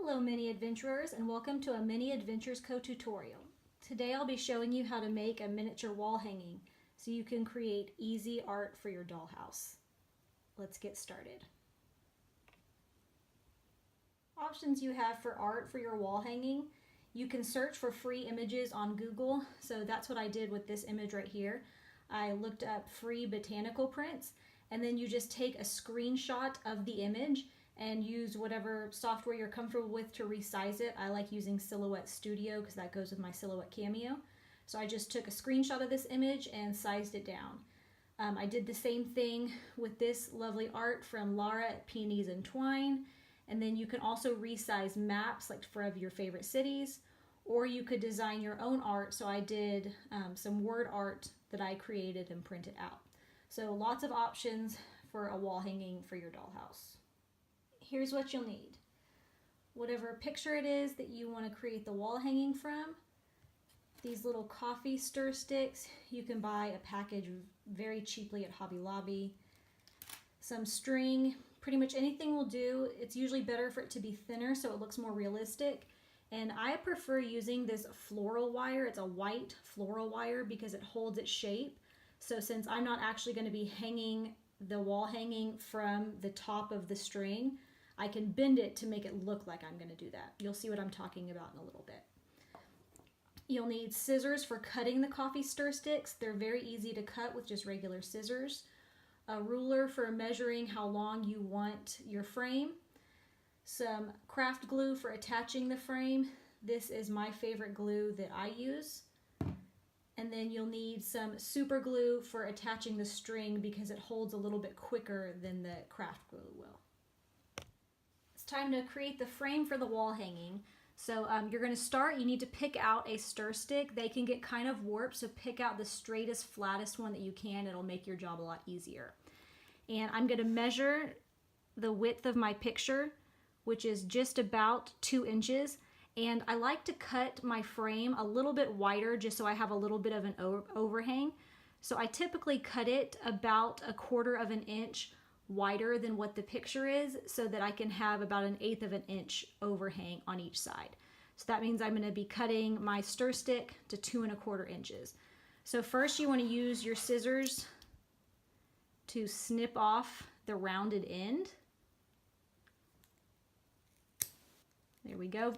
Hello mini adventurers, and welcome to a Mini Adventures co-tutorial. Today I'll be showing you how to make a miniature wall hanging so you can create easy art for your dollhouse. Let's get started. Options you have for art for your wall hanging. You can search for free images on Google, so that's what I did with this image right here. I looked up free botanical prints, and then you just take a screenshot of the image and use whatever software you're comfortable with to resize it. I like using Silhouette Studio because that goes with my Silhouette Cameo. So I just took a screenshot of this image and sized it down. I did the same thing with this lovely art from Laura at Peonies and Twine. And then you can also resize maps like for your favorite cities, or you could design your own art. So I did some word art that I created and printed out. So lots of options for a wall hanging for your dollhouse. Here's what you'll need. Whatever picture it is that you want to create the wall hanging from, these little coffee stir sticks, you can buy a package very cheaply at Hobby Lobby. Some string, pretty much anything will do. It's usually better for it to be thinner so it looks more realistic. And I prefer using this floral wire. It's a white floral wire because it holds its shape. So since I'm not actually going to be hanging the wall hanging from the top of the string, I can bend it to make it look like I'm going to do that. You'll see what I'm talking about in a little bit. You'll need scissors for cutting the coffee stir sticks. They're very easy to cut with just regular scissors. A ruler for measuring how long you want your frame. Some craft glue for attaching the frame. This is my favorite glue that I use. And then you'll need some super glue for attaching the string because it holds a little bit quicker than the craft glue will. It's time to create the frame for the wall hanging. So you're going to start, you need to pick out a stir stick. They can get kind of warped, so pick out the straightest, flattest one that you can. It'll make your job a lot easier. And I'm going to measure the width of my picture, which is just about 2 inches. And I like to cut my frame a little bit wider just so I have a little bit of an overhang. So I typically cut it about 1/4 of an inch wider than what the picture is so that I can have about 1/8 of an inch overhang on each side. So that means I'm going to be cutting my stir stick to 2 1/4 inches. So first you want to use your scissors to snip off the rounded end. There we go.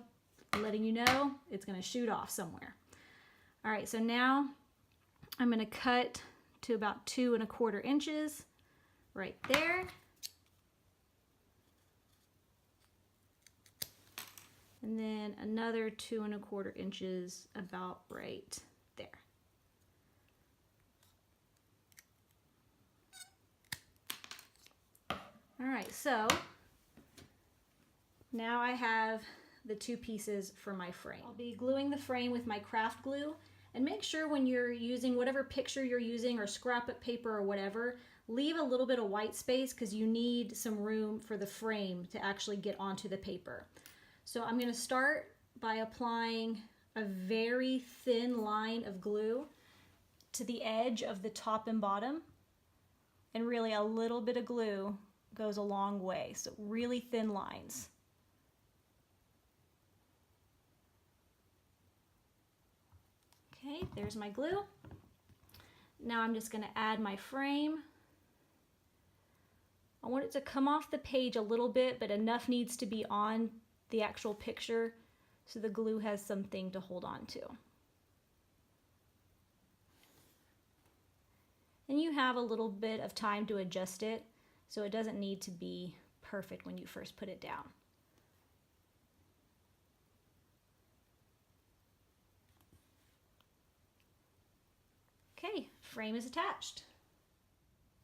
Letting you know it's going to shoot off somewhere. All right, so now I'm going to cut to about 2 1/4 inches right there. And then another 2 1/4 inches about right there. All right, so now I have the 2 pieces for my frame. I'll be gluing the frame with my craft glue, and make sure when you're using whatever picture you're using or scrapbook paper or whatever, leave a little bit of white space because you need some room for the frame to actually get onto the paper. So I'm going to start by applying a very thin line of glue to the edge of the top and bottom, and really a little bit of glue goes a long way, so really thin lines. Okay, there's my glue. Now I'm just going to add my frame. I want it to come off the page a little bit, but enough needs to be on the actual picture so the glue has something to hold on to. And you have a little bit of time to adjust it, so it doesn't need to be perfect when you first put it down. Okay, frame is attached.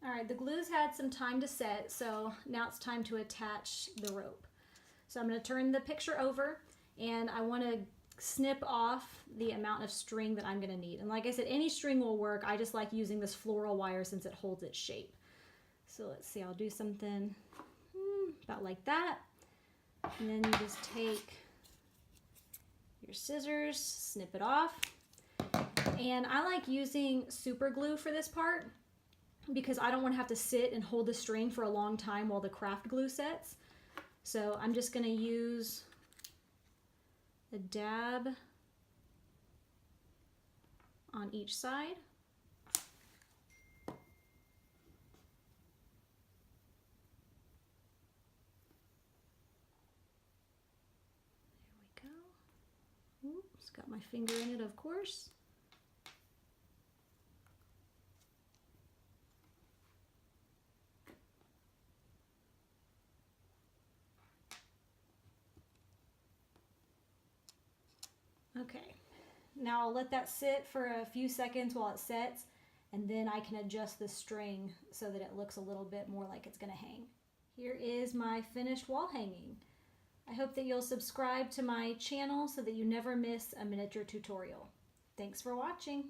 All right, the glue's had some time to set, so now it's time to attach the rope. So I'm going to turn the picture over, and I want to snip off the amount of string that I'm going to need. And like I said, any string will work. I just like using this floral wire since it holds its shape. So let's see, I'll do something about like that. And then you just take your scissors, snip it off. And I like using super glue for this part because I don't want to have to sit and hold the string for a long time while the craft glue sets. So I'm just going to use a dab on each side. There we go. Oops, got my finger in it, of course. Okay, now I'll let that sit for a few seconds while it sets, and then I can adjust the string so that it looks a little bit more like it's gonna hang. Here is my finished wall hanging. I hope that you'll subscribe to my channel so that you never miss a miniature tutorial. Thanks for watching.